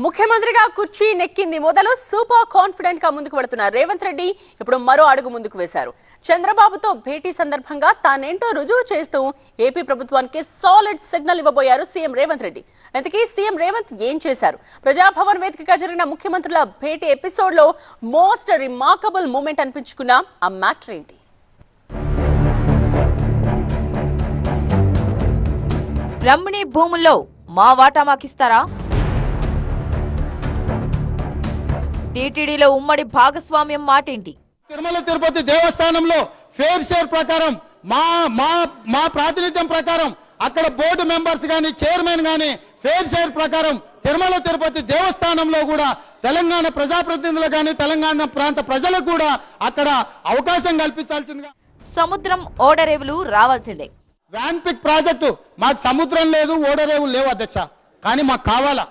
ముఖ్యమంత్రిగా కుర్చీ నెక్కింది మొదలు సూపర్ కాన్ఫిడెంట్ గా ముందుకు వెళుతున్న రేవంత్ రెడ్డి ఇప్పుడు మరో అడుగు ముందుకు వేశారు. చంద్రబాబుతో భేటీ సందర్భంగా తానేంటో రుజువు చేస్తూ ఏపీ ప్రభుత్వానికి సాలిడ్ సిగ్నల్ ఇవ్వబోయారు సీఎం రేవంత్ రెడ్డి. ఇంతకీ సీఎం రేవంత్ ఏం చేశారు? ప్రజాభవన్ వేదికగా జరిగిన ముఖ్యమంత్రుల భేటీ ఎపిసోడ్ లో మోస్ట్ రిమార్కబుల్ మూమెంట్ అనిపించుకున్న ఆ మ్యాటర్ ఏంటి? బ్రహ్మణి భూముల్లో మా వాటా మాకిస్తారా? టీటీడీలో ఉమ్మడి భాగస్వామ్యం మాటేంటి? తిరుమల తిరుపతి దేవస్థానంలో ఫేర్ షేర్ ప్రకారం మా ప్రాతినిధ్యం ప్రకారం అక్కడ బోర్డు మెంబర్స్ గాని చైర్మన్ గాని ఫేర్ షేర్ ప్రకారం తిరుమల తిరుపతి దేవస్థానంలో కూడా తెలంగాణ ప్రజాప్రతినిధులు గాని తెలంగాణ ప్రాంత ప్రజలకు కూడా అక్కడ అవకాశం కల్పించాల్సిందిగా. సముద్రం ఓడరేవులు రావాల్సిందే. వ్యాన్ పిక్ ప్రాజెక్టు మాకు సముద్రం లేదు, ఓడరేవులు లేవు అధ్యక్ష, కానీ మాకు కావాలా.